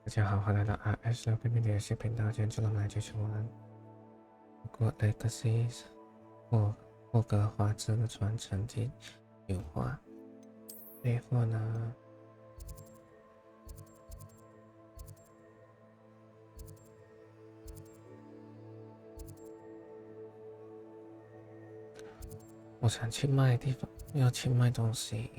大家好，欢迎来到 RS 的联系频道。今天就让我们来继续玩《Hogwarts Legacy》霍格华兹的传承第6话。这话呢，我想去卖地方，要去卖东西。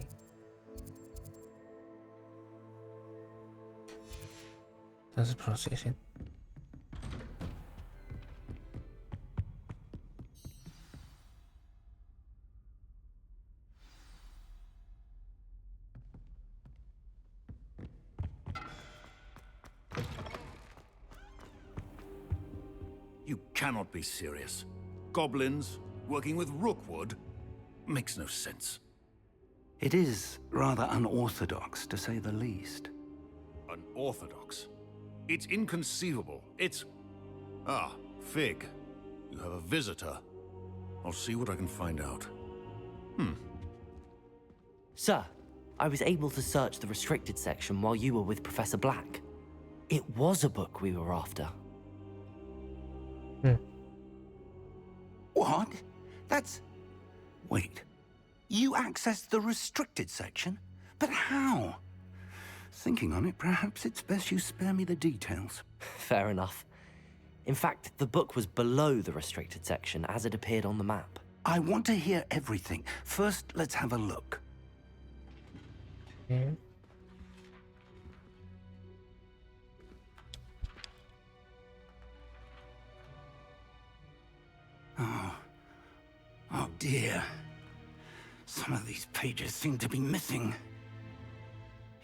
但是 processing。You cannot be serious. Goblins working with Rookwood makes no sense. It is rather unorthodox, to say the least. Unorthodox? It's inconceivable. It's... Ah, Fig. You have a visitor. I'll see what I can find out. Sir, I was able to search the restricted section while you were with Professor Black. It was a book we were after. What? That's... Wait. You accessed the restricted section? But how? Thinking on it, perhaps it's best you spare me the details. Fair enough. In fact, the book was below the restricted section as it appeared on the map. I want to hear everything. First, let's have a look. Oh dear. Some of these pages seem to be missing.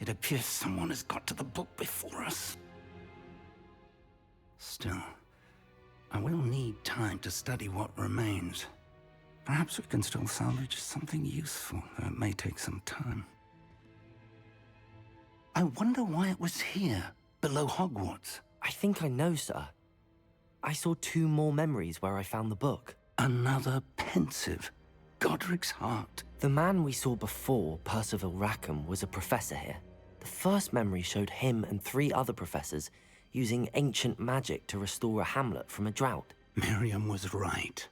It appears someone has got to the book before us. Still, I will need time to study what remains. Perhaps we can still salvage something useful, though it may take some time. I wonder why it was here, below Hogwarts. I think I know, sir. I saw 2 more memories where I found the book. Another pensive. Godric's heart. The man we saw before, Percival Rackham, was a professor here. The first memory showed him and 3 other professors using ancient magic to restore a hamlet from a drought. Miriam was right.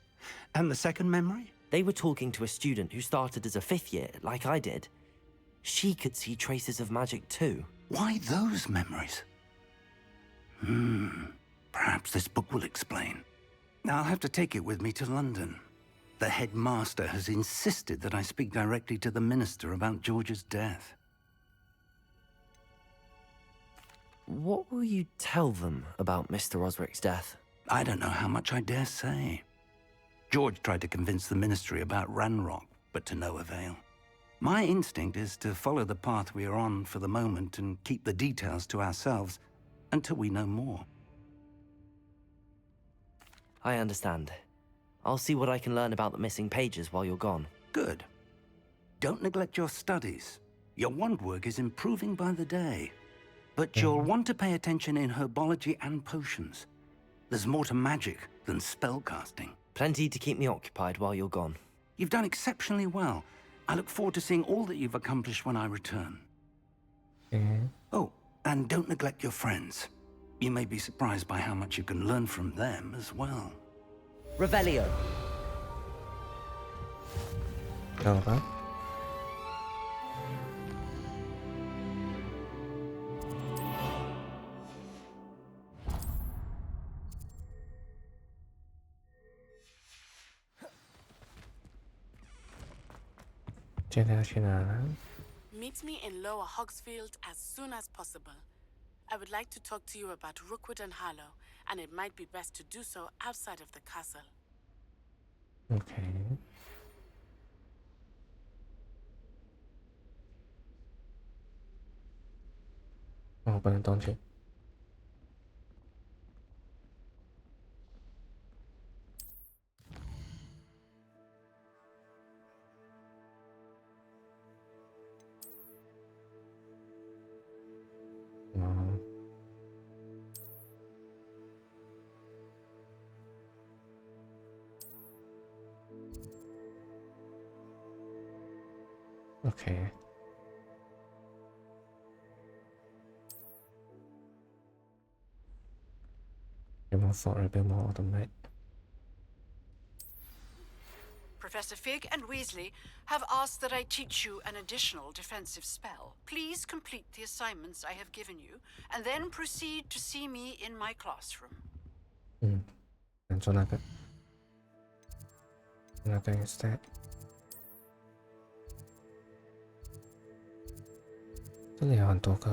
And the second memory? They were talking to a student who started as a 5th year, like I did. She could see traces of magic too. Why those memories? Perhaps this book will explain. I'll have to take it with me to London. The headmaster has insisted that I speak directly to the minister about George's death. What will you tell them about Mr. Osric's death? I don't know how much I dare say. George tried to convince the ministry about Ranrock, but to no avail. My instinct is to follow the path we are on for the moment and keep the details to ourselves until we know more. I understand. I'll see what I can learn about the missing pages while you're gone. Good. Don't neglect your studies. Your wand work is improving by the day. But you'll want to pay attention in herbology and potions. There's more to magic than spellcasting. Plenty to keep me occupied while you're gone. You've done exceptionally well. I look forward to seeing all that you've accomplished when I return. Oh, and don't neglect your friends. You may be surprised by how much you can learn from them as well. Revelio. 好吧。现在要去哪了？ Meet me in Lower Hogsfield as soon as possible. I would like to talk to you about Rookwood and Harlow, and it might be best to do so outside of the castle. OK。我不能动去。OK。bit more thought, a bit more automate. Professor Fig and Weasley have asked that I teach you an additional defensive spell. Please complete the assignments I have given you, and then proceed to see me in my classroom. 做那个 instead. 这里有很多个。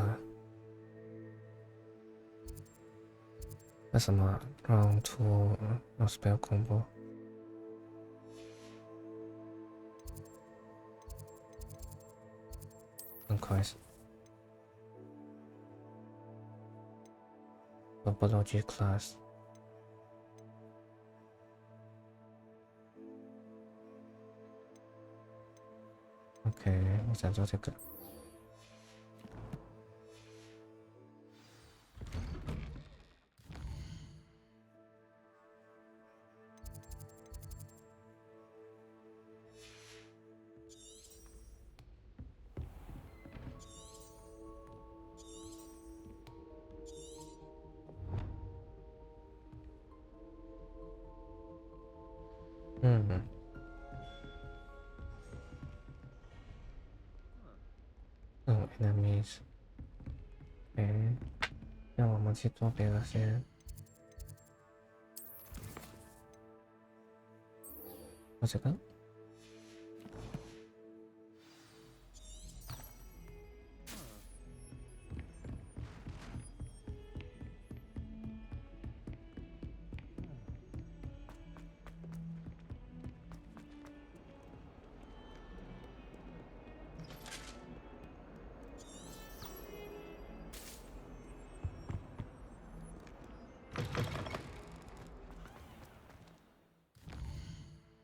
为什么让出no spell combo？ 很快是 Biology class。 OK， 我想做这个。enemies。让我们去做别的先。做这个。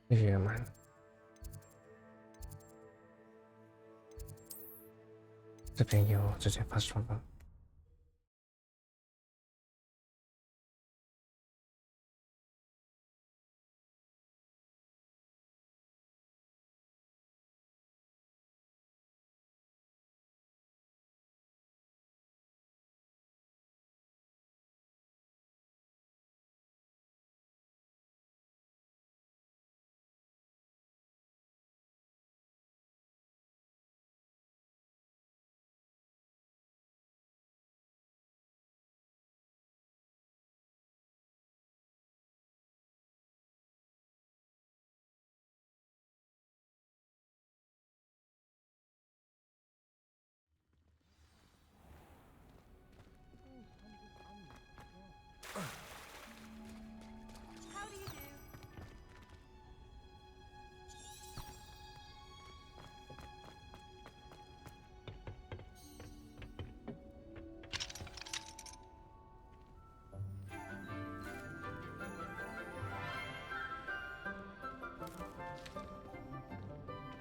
越慢，这边有直接发双方。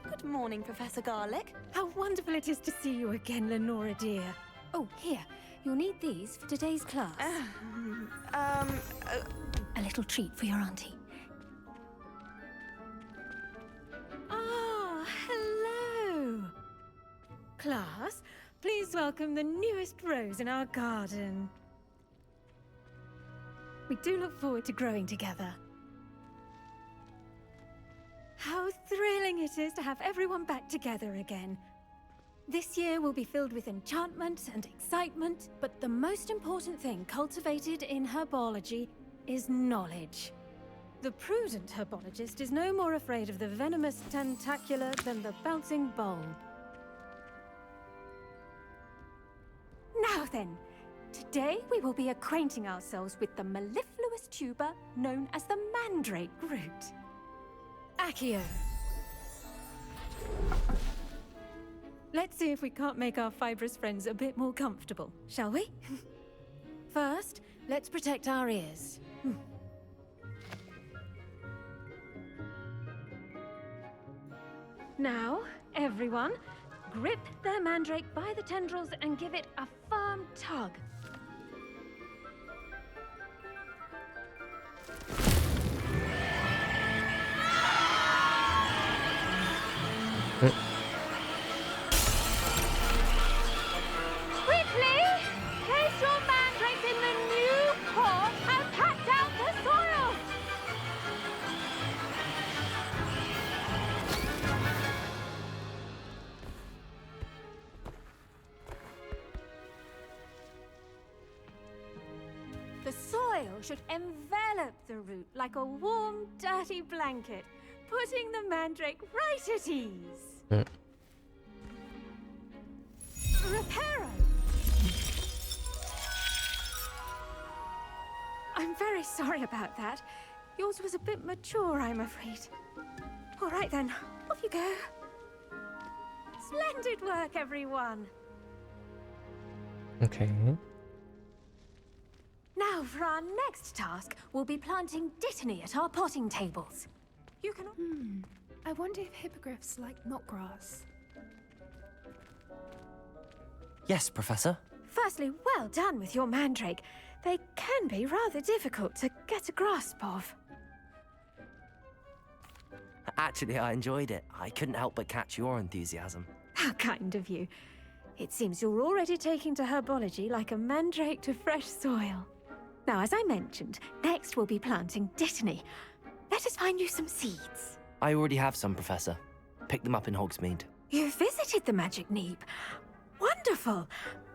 Good morning, Professor Garlick. How wonderful it is to see you again, Lenora dear. Oh, here. You'll need these for today's class. A little treat for your auntie. Ah, hello. Class, please welcome the newest rose in our garden. We do look forward to growing together. How thrilling it is to have everyone back together again. This year will be filled with enchantment and excitement, but the most important thing cultivated in herbology is knowledge. The prudent herbologist is no more afraid of the venomous tentacular than the bouncing bowl. Now then, today we will be acquainting ourselves with the mellifluous tuber known as the mandrake root. Accio. Let's see if we can't make our fibrous friends a bit more comfortable, shall we? First, let's protect our ears. Now, everyone, grip their mandrake by the tendrils and give it a firm tug. Quickly! Place your mandrakes in the new core and cut down The soil should envelop the root like a warm, dirty blanket, putting the mandrake right at ease. Reparo! I'm very sorry about that. Yours was a bit mature, I'm afraid. All right then, off you go. Splendid work, everyone. Okay. Now for our next task, we'll be planting dittany at our potting tables. You can... I wonder if hippogriffs like knotgrass. Yes, Professor. Firstly, well done with your mandrake. They can be rather difficult to get a grasp of. Actually, I enjoyed it. I couldn't help but catch your enthusiasm. How kind of you. It seems you're already taking to herbology like a mandrake to fresh soil. Now, as I mentioned, next we'll be planting dittany. Let us find you some seeds. I already have some, Professor. Picked them up in Hogsmeade. You visited the Magic Neep. Wonderful!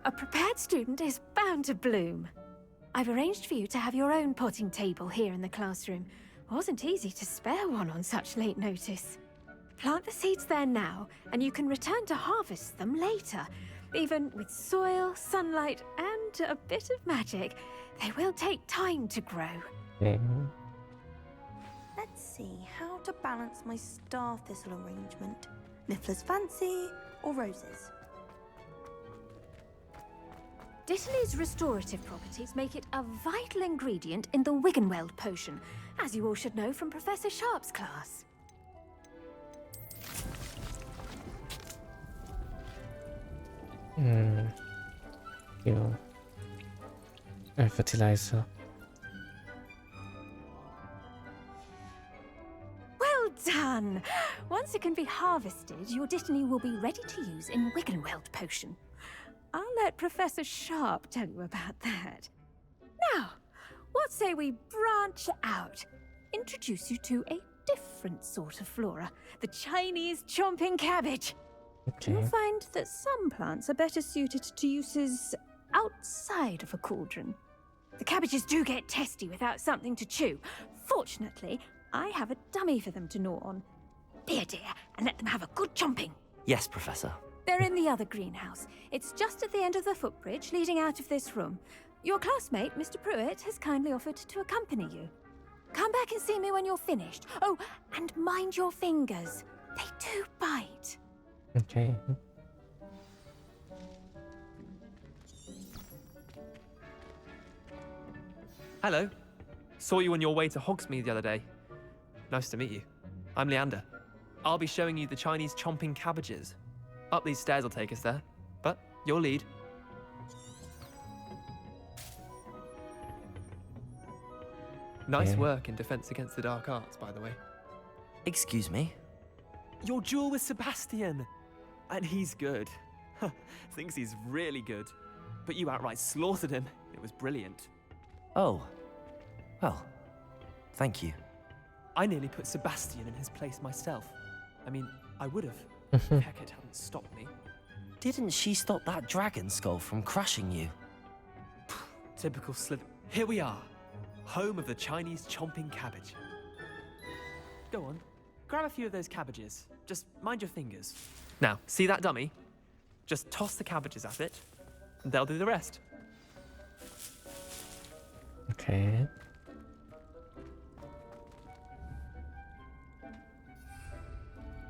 A prepared student is bound to bloom. I've arranged for you to have your own potting table here in the classroom. Wasn't easy to spare one on such late notice. Plant the seeds there now, and you can return to harvest them later. Even with soil, sunlight, and a bit of magic, they will take time to grow. Okay. Let's see how to balance my star thistle arrangement. Niffler's fancy or roses? Dittany's restorative properties make it a vital ingredient in the Wiggenweld potion, as you all should know from Professor Sharp's class. You. Fertilizer. Well done! Once it can be harvested, your dittany will be ready to use in Wiggenweld potion. I'll let Professor Sharp tell you about that. Now, what say we branch out? Introduce you to a different sort of flora, the Chinese chomping cabbage. Okay. You'll find that some plants are better suited to uses outside of a cauldron. The cabbages do get testy without something to chew. Fortunately, I have a dummy for them to gnaw on. Be a dear and let them have a good chomping. Yes, Professor. They're in the other greenhouse. It's just at the end of the footbridge leading out of this room. Your classmate, Mr. Pruitt, has kindly offered to accompany you. Come back and see me when you're finished. Oh, and mind your fingers. They do bite. Okay. Hello. Saw you on your way to Hogsmeade the other day. Nice to meet you. I'm Leander. I'll be showing you the Chinese chomping cabbages. Up these stairs will take us there, but your lead. Nice Yeah. work in Defense Against the Dark Arts, by the way. Excuse me? Your duel with Sebastian! And he's good. Thinks he's really good. But you outright slaughtered him. It was brilliant. Oh. Well, thank you. I nearly put Sebastian in his place myself. I mean, I would have. if Hecate hadn't stopped me. Didn't she stop that dragon skull from crushing you? Typical Slither. Here we are. Home of the Chinese chomping cabbage. Go on. Grab a few of those cabbages. Just mind your fingers. Now, see that dummy? Just toss the cabbages at it, and they'll do the rest. Okay.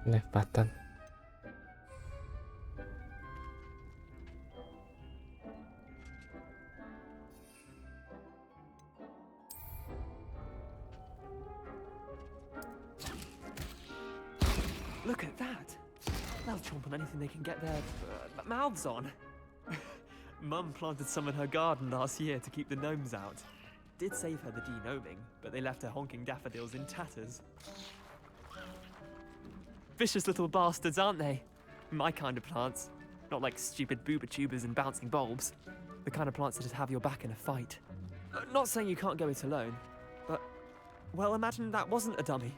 Left button. Look at that. They'll chomp on anything they can get their mouths on. Mum planted some in her garden last year to keep the gnomes out. Did save her the de-gnoming, but they left her honking daffodils in tatters. Vicious little bastards, aren't they? My kind of plants. Not like stupid booba tubers and bouncing bulbs. The kind of plants that'd have your back in a fight. Not saying you can't go it alone, but, well, imagine that wasn't a dummy.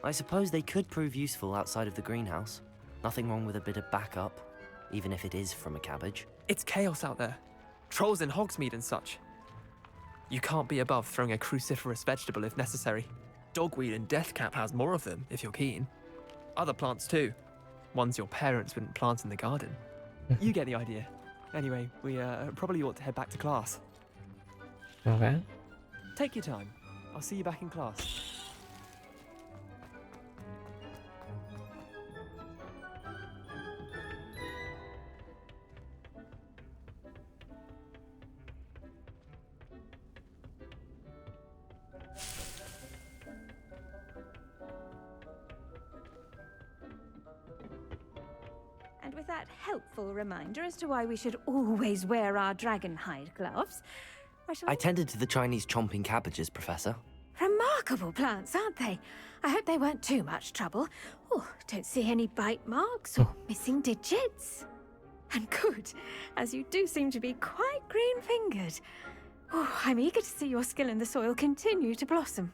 I suppose they could prove useful outside of the greenhouse. Nothing wrong with a bit of backup. even if it is from a cabbage. It's chaos out there. Trolls in Hogsmeade and such. You can't be above throwing a cruciferous vegetable if necessary. Dogweed and Deathcap has more of them, if you're keen. Other plants too. Ones your parents wouldn't plant in the garden. You get the idea. Anyway, we probably ought to head back to class. Okay. Take your time. I'll see you back in class. And with that helpful reminder as to why we should always wear our dragon hide gloves, I tended to the Chinese chomping cabbages, Professor. Remarkable plants, aren't they? I hope they weren't too much trouble. Oh, don't see any bite marks or missing digits. And good, as you do seem to be quite green-fingered. Oh, I'm eager to see your skill in the soil continue to blossom.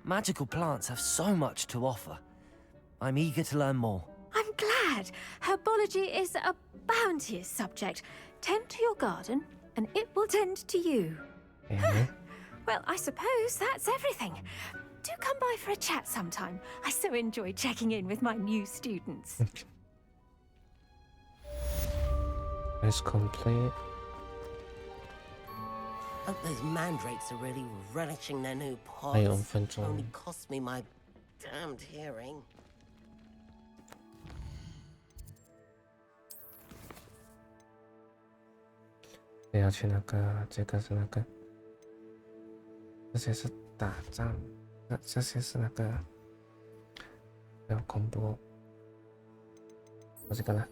Magical plants have so much to offer. I'm eager to learn more. I'm glad. Herbology is a bounteous subject. Tend to your garden, and it will tend to you. Yeah. Well, I suppose that's everything. Do come by for a chat sometime. I so enjoy checking in with my new students. It's complete. Hope those mandrakes are really relishing their new 还有 pots. 5分钟 Only cost me my damned hearing. 要去那个，这个是那个，这些是打仗，这些是那个，要恐怖。我这个呢？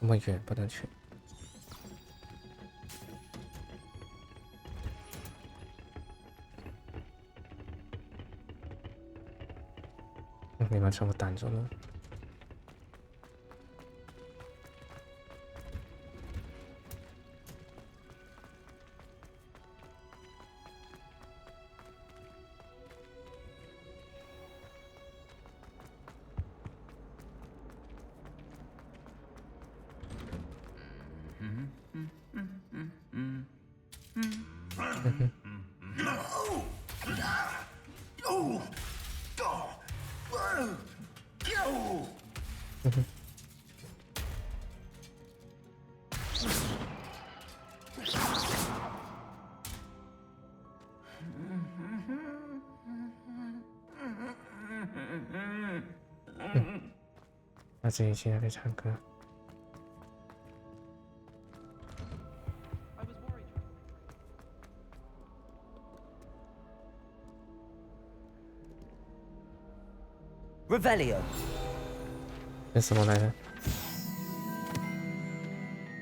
那么远不能去。你们全部挡住了。他自己现在在唱歌。Revelio. 这什么来着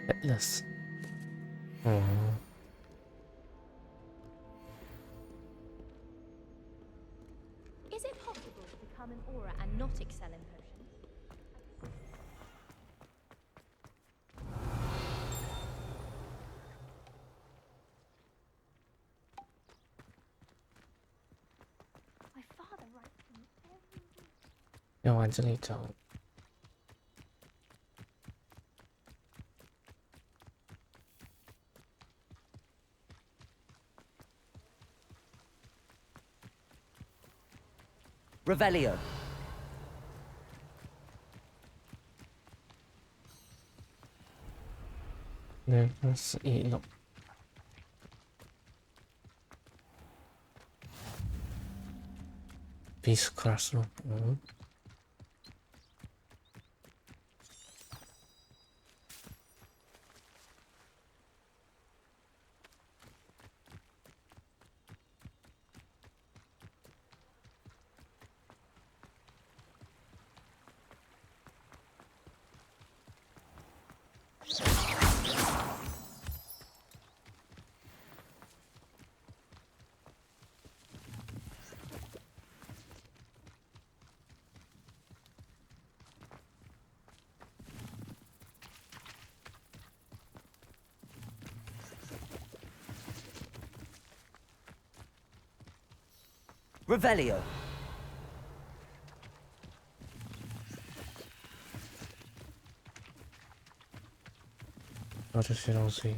？Atlas。Is it possible to become an aura and not excel in potions? My father writes to me every week. 要往这里走。Revelio. 那个是1楼。Beast Classroom。Revelio. 然后这些东西。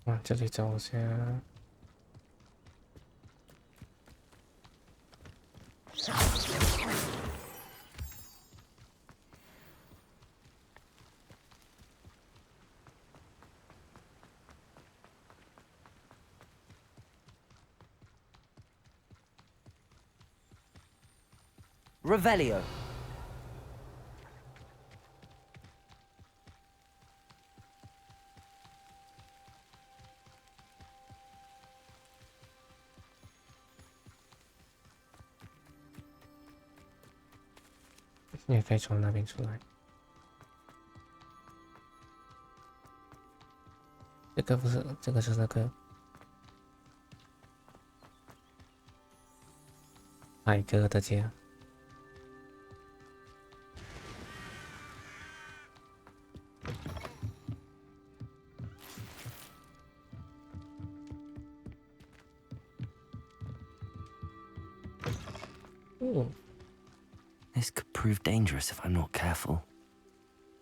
啊，这里找一下。Revelio. 你也可以从那边出来。这个不是，这个是那个海哥的家。嗯。 This could prove dangerous if I'm not careful.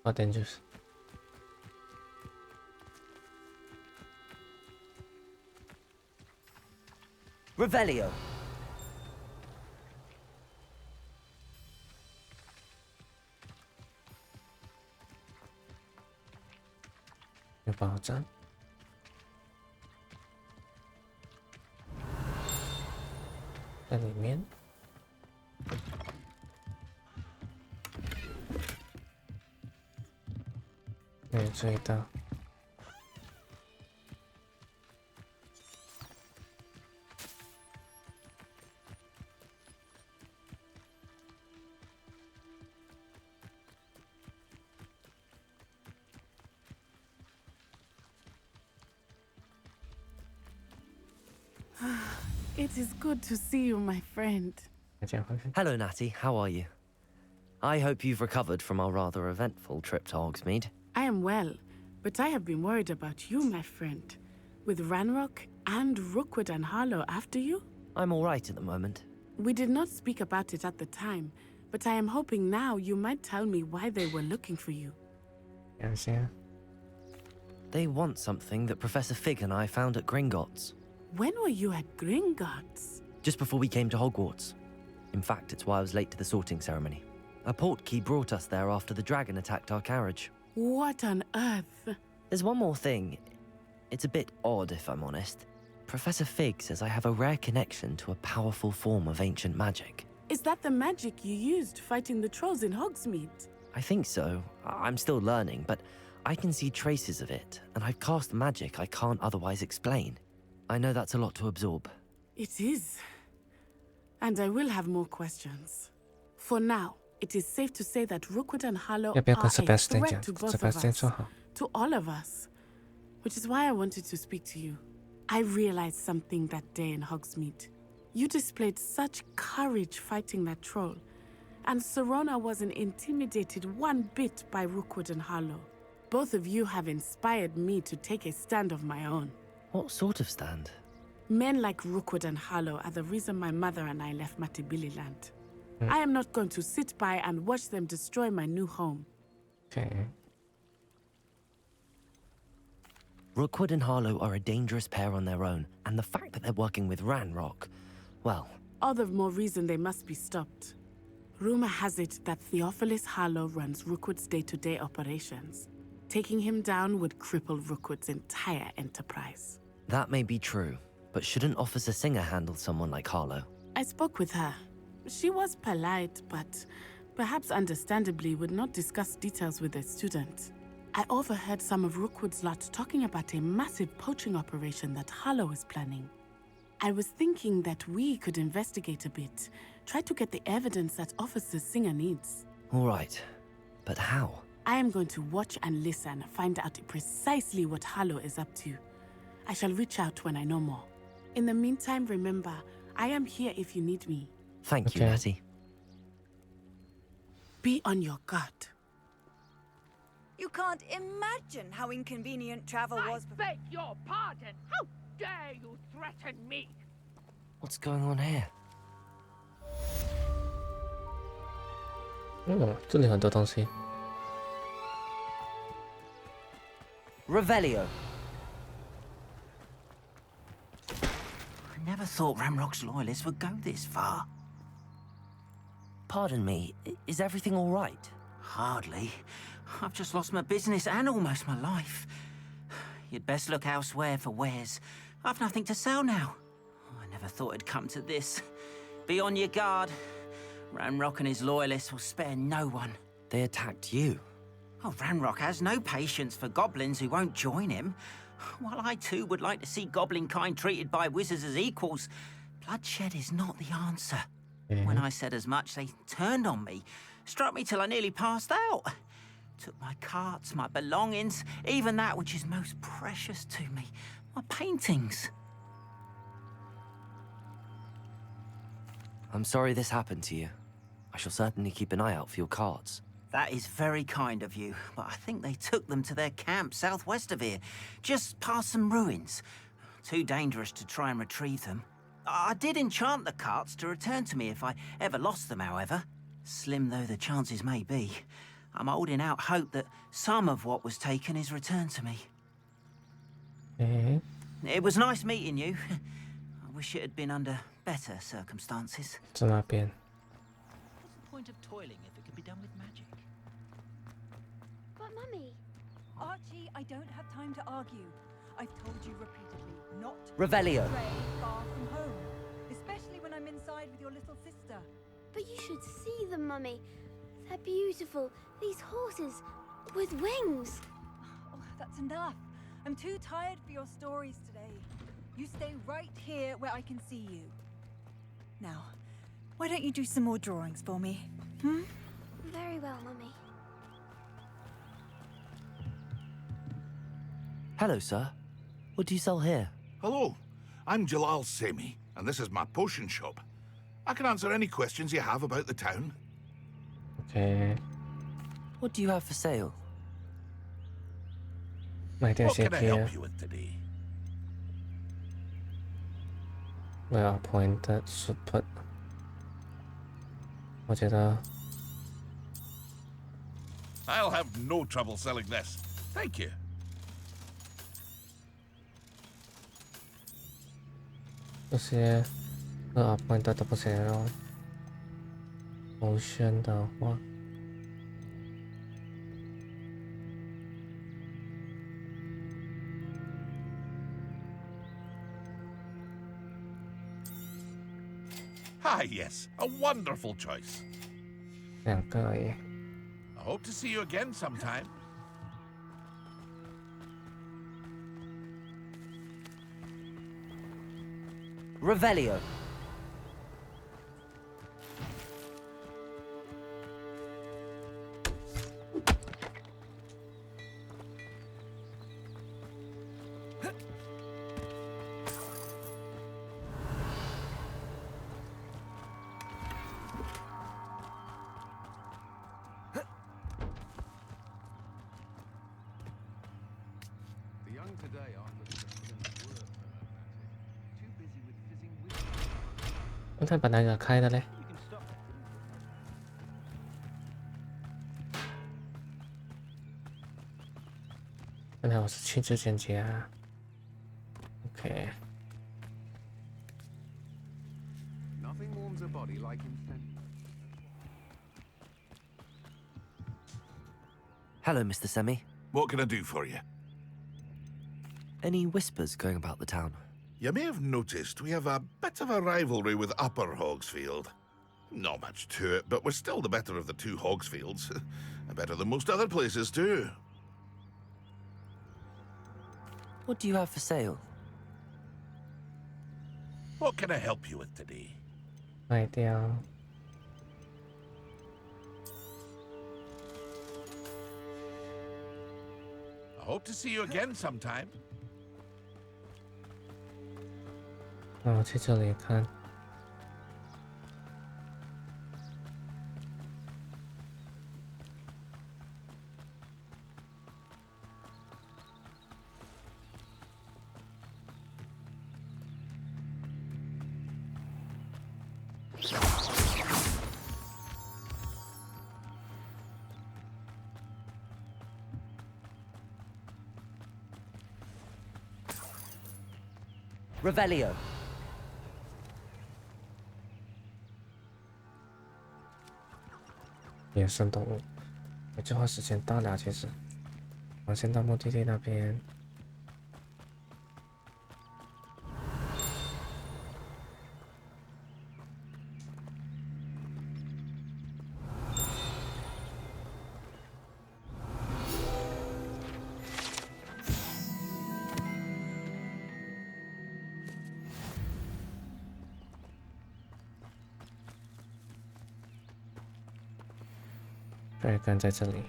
How dangerous? Revelio. 有宝藏。在里面。 没有追到。It is good to see you, my friend. Hello, Natty. How are you? I hope you've recovered from our rather eventful trip to Hogsmeade. I am well, but I have been worried about you, my friend. With Ranrock and Rookwood and Harlow after you? I'm all right at the moment. We did not speak about it at the time, but I am hoping now you might tell me why they were looking for you. Yes, yeah. They want something that Professor Fig and I found at Gringotts. When were you at Gringotts? Just before we came to Hogwarts. In fact, it's why I was late to the sorting ceremony. A portkey brought us there after the dragon attacked our carriage. What on earth? There's one more thing. It's a bit odd, if I'm honest. Professor Fig says I have a rare connection to a powerful form of ancient magic. Is that the magic you used fighting the trolls in Hogsmeade? I think so. I'm still learning, but I can see traces of it, and I've cast magic I can't otherwise explain. I know that's a lot to absorb. It is. And I will have more questions. For now, it is safe to say that Rookwood and Harlow are a threat to both of us. To all of us. Which is why I wanted to speak to you. I realized something that day in Hogsmeade. You displayed such courage fighting that troll. And Serona wasn't intimidated one bit by Rookwood and Harlow. Both of you have inspired me to take a stand of my own. What sort of stand? Men like Rookwood and Harlow are the reason my mother and I left Matibili land. I am not going to sit by and watch them destroy my new home. Okay. Rookwood and Harlow are a dangerous pair on their own, and the fact that they're working with Ranrock, well... All the more reason they must be stopped. Rumor has it that Theophilus Harlow runs Rookwood's day-to-day operations. Taking him down would cripple Rookwood's entire enterprise. That may be true, but shouldn't Officer Singer handle someone like Harlow? I spoke with her. She was polite, but perhaps understandably would not discuss details with a student. I overheard some of Rookwood's lot talking about a massive poaching operation that Harlow is planning. I was thinking that we could investigate a bit, try to get the evidence that Officer Singer needs. All right, but how? I am going to watch and listen, find out precisely what Harlow is up to. I shall reach out when I know more. In the meantime, remember, I am here if you need me. Thank you, Natty. Be on your guard. You can't imagine how inconvenient travel was. I beg your pardon. How dare you threaten me? What's going on here? 这里很多东西。Revelio. I never thought Ranrock's loyalists would go this far. Pardon me, is everything all right? Hardly. I've just lost my business and almost my life. You'd best look elsewhere for wares. I've nothing to sell now. I never thought it'd come to this. Be on your guard. Ranrock and his loyalists will spare no one. They attacked you. Oh, Ranrock has no patience for goblins who won't join him. While I too would like to see goblin kind treated by wizards as equals, bloodshed is not the answer. When I said as much, they turned on me, struck me till I nearly passed out. Took my carts, my belongings, even that which is most precious to me, my paintings. I'm sorry this happened to you. I shall certainly keep an eye out for your cards. That is very kind of you, but I think they took them to their camp southwest of here, just past some ruins. Too dangerous to try and retrieve them. I did enchant the carts to return to me if I ever lost them, however. Slim though the chances may be, I'm holding out hope that some of what was taken is returned to me. It was nice meeting you. I wish it had been under better circumstances. 在那边。 What's the point of toiling if it can be done with magic? But Mummy... Archie, I don't have time to argue. I've told you repeatedly not to Revelio. stray far from home, especially when I'm inside with your little sister. But you should see them, Mummy. They're beautiful. These horses with wings. Oh, that's enough. I'm too tired for your stories today. You stay right here where I can see you. Now, why don't you do some more drawings for me? Very well, Mummy. Hello, sir. What do you sell here? Hello, I'm Jalal Semi, and this is my potion shop. I can answer any questions you have about the town. Okay. What do you have for sale? 买点 What 些 can I 贴 help you with today? Well appointed should put 我觉得 I'll have no trouble selling this. Thank you. 这些appointed 都不行哦。potion 的话。 Ah, yes, a wonderful choice. 2个而已。 I hope to see you again sometime. Revelio. The young today aren't looking to put in the work for her fancy. Too busy with fizzing wheels. 那他把那个开的嘞？ You can stop that, couldn't you? 原来我是亲自剪辑啊。OK。 Nothing warms a body like incense. Hello, Mr. Semi. What can I do for you? Any whispers going about the town? You may have noticed we have a bit of a rivalry with Upper Hogsfield. Not much to it, but we're still the better of the two Hogsfields. Better than most other places, too. What do you have for sale? What can I help you with today? 卖掉。 I hope to see you again sometime. 那我去这里看。Revelio. 野生动物，计划时间到了，其实我先到目的地那边。对，跟在这里。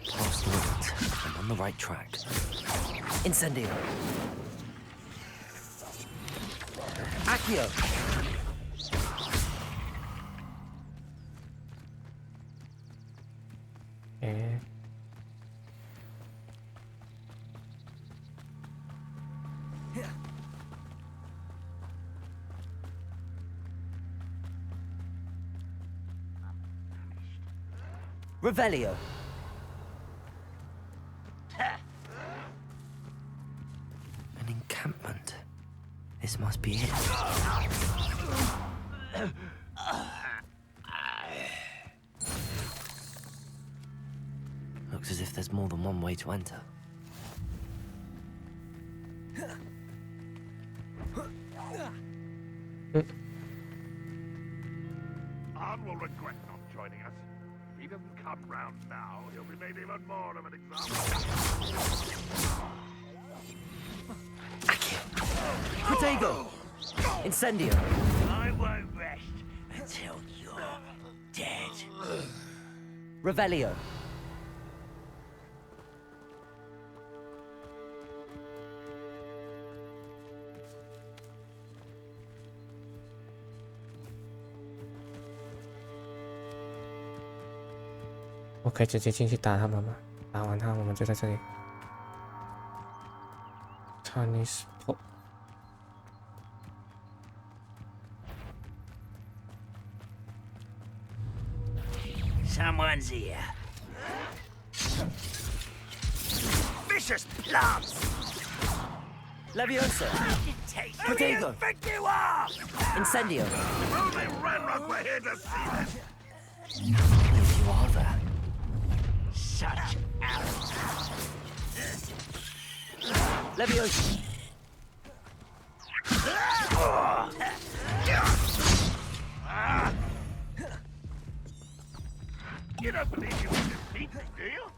Past Wit. I'm on the right track. Incendio. Accio. Revelio. An encampment. This must be it. Looks as if there's more than one way to enter. Arn will regret not joining us. If he doesn't come round now, he'll be made even more of an example. Protego! Incendio! I won't rest until you're dead. Revelio.我可以直接进去打他们吗？打完他，我们就在这里。Chinese pop。Someone's here. Vicious plants! Leviosa! Protego! Think you are! Incendio! If only Ranrock were here to see this! If you are there. Such arrogance. Leviosa! You don't believe you were defeated, do you?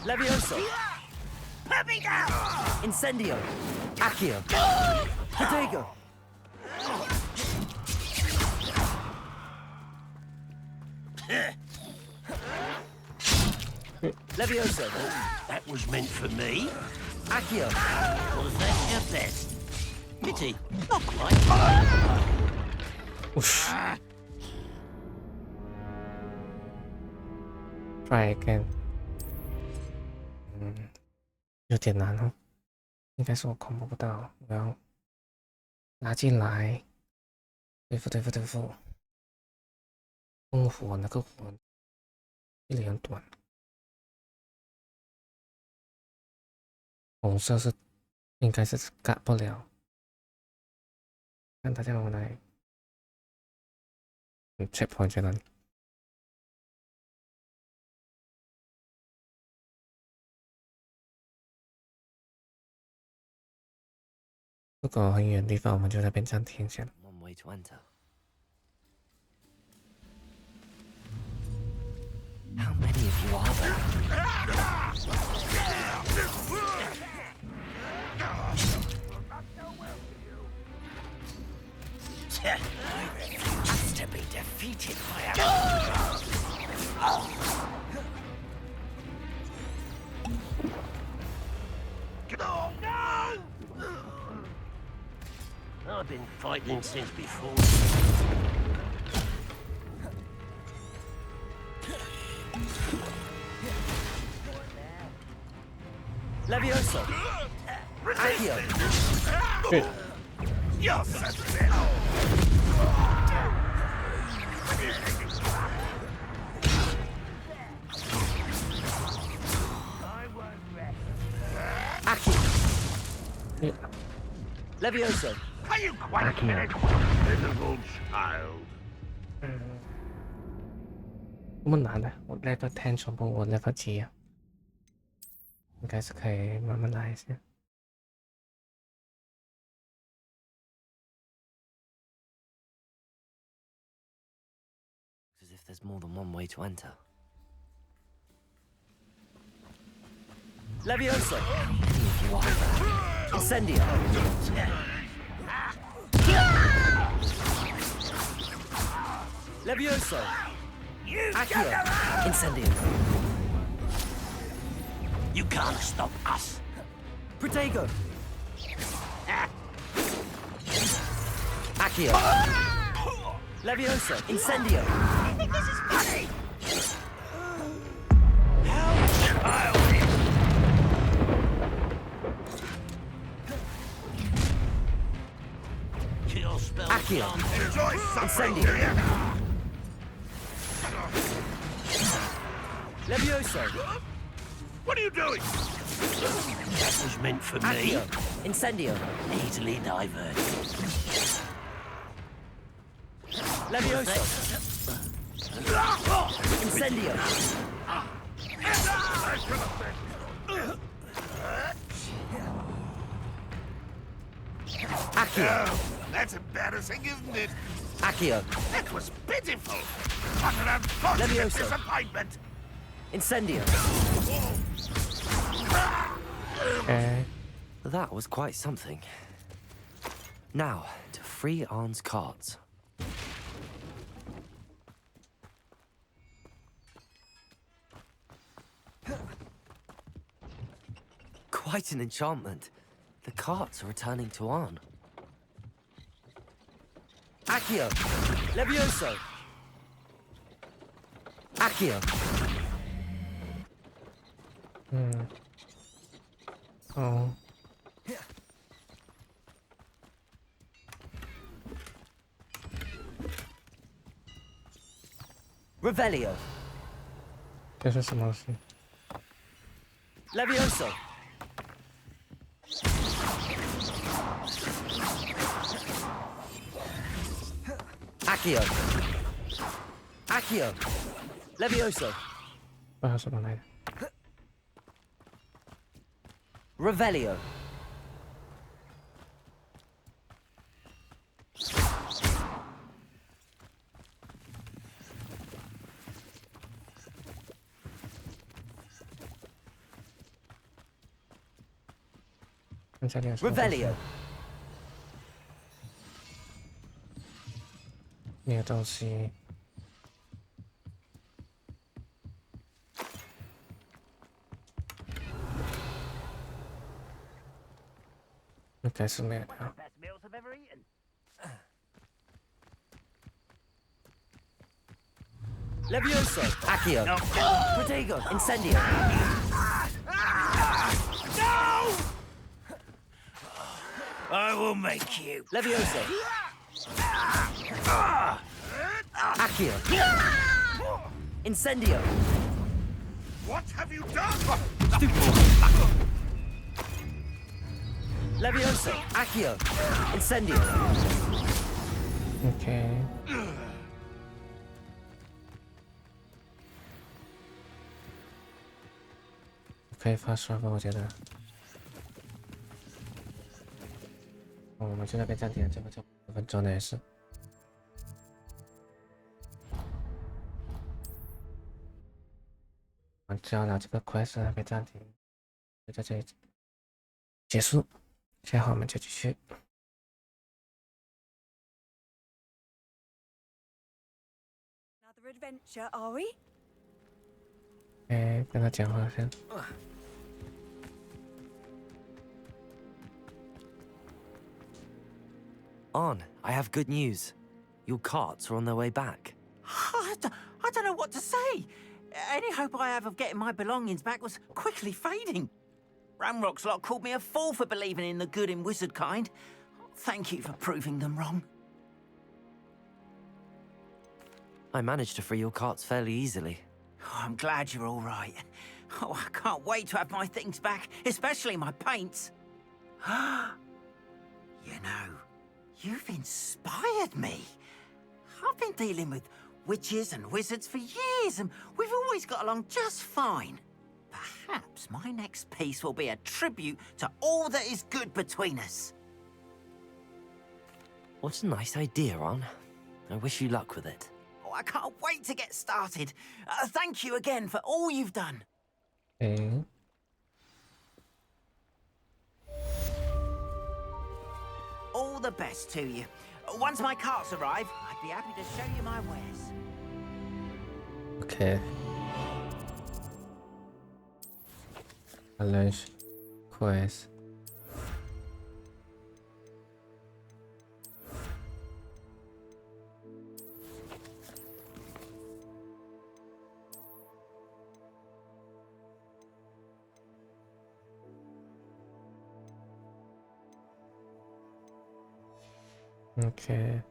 Leviosa! Put me down! Incendio! Accio! Protego! Leviosa! That was meant for me. Accio! Was that your best? Pity, not quite. Try again。有点难哦，应该是我恐怖不到，我要拉进来，对付。烽火那个火，距离很短。红色是应该是干不了，看大家我来，checkpoint 在哪里？如果很远的地方，我们就在那边暂停一下。One way to enter. How many of you are there? Has to be defeated by a... Oh, no! I've been fighting since before. Levioso. Accio. Good. You're sensitive. Accio. Yeah. Levioso. Are you quite finished, pitiful child? 这么难的，我来个10全部我来个几啊？应该是可以慢慢来一下。As if there's more than one way to enter. Levioso! If you are there. Incendio! Levioso! Accio! Incendio! You can't stop us. Protego! Accio! Levioso! Incendio! I think this is funny. How childish! Kill spell. Accio! Enjoy suffering, Incendio! do you? Levioso! What are you doing? That was meant for me. Accio! Incendio! Easily diverted. Levioso! Incendio! Accio! That's embarrassing, isn't it? Accio! That was pitiful. What an unfortunate Levioso. disappointment. Incendio! Okay. That was quite something. Now, to free Arn's cards. Quite an enchantment. The carts are returning to Arn. Accio! Levioso! Accio! Oh. Revelio! 这是什么东西？ Levioso! Accio! Accio! Levioso! 不知道什么来的。 Revelio! Revelio! 没有东西。应该是没有的。 Best meals I've ever eaten. Levioso! Accio! No. Protego! Incendio! No! I will make you. Levioso! Accio! Incendio! What have you done? Levioso! Accio! Incendio! Okay.可以发刷吧，我觉得。哦，我们就那边暂停了，这个就5分钟的也是。我交了这个 quest 那边暂停，就在这里结束。下回我们就继续。 Another adventure, are we? 哎，跟他讲话先。 Arn, I have good news. Your carts are on their way back. I don't know what to say. Any hope I have of getting my belongings back was quickly fading. Ranrock's lot called me a fool for believing in the good in wizard kind. Thank you for proving them wrong. I managed to free your carts fairly easily. Oh, I'm glad you're all right. Oh, I can't wait to have my things back, especially my paints. You know, you've inspired me. I've been dealing with witches and wizards for years, and we've always got along just fine. Perhaps my next piece will be a tribute to all that is good between us. What a nice idea, Ron. I wish you luck with it. Oh, I can't wait to get started. Thank you again for all you've done. Okay. All the best to you. Once my carts arrive, I'd be happy to show you my wares. Okay. Avalanche quest. Okay.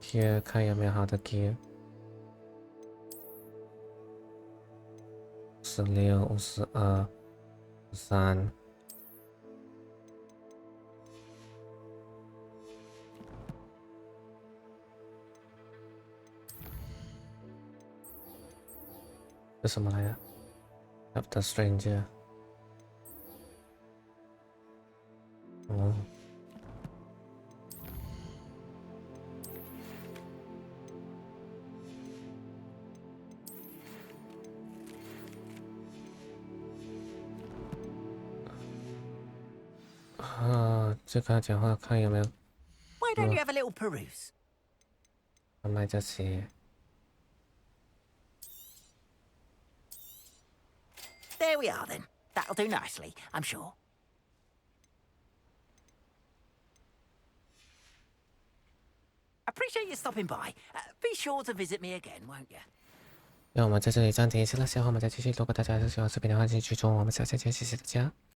Here 看有没有好的 gear。56、52、53。这什么来着 ？Of the stranger。哦。这个讲话看有没有 Why don't you have a little peruse? 买这些。There we are then. That'll do nicely, I'm sure. Appreciate you stopping by. Be sure to visit me again, won't you? 那我们在这里暂停一下了，下回我们再继续。如果大家还是喜欢视频的话，请记住我们下期见，谢谢大家。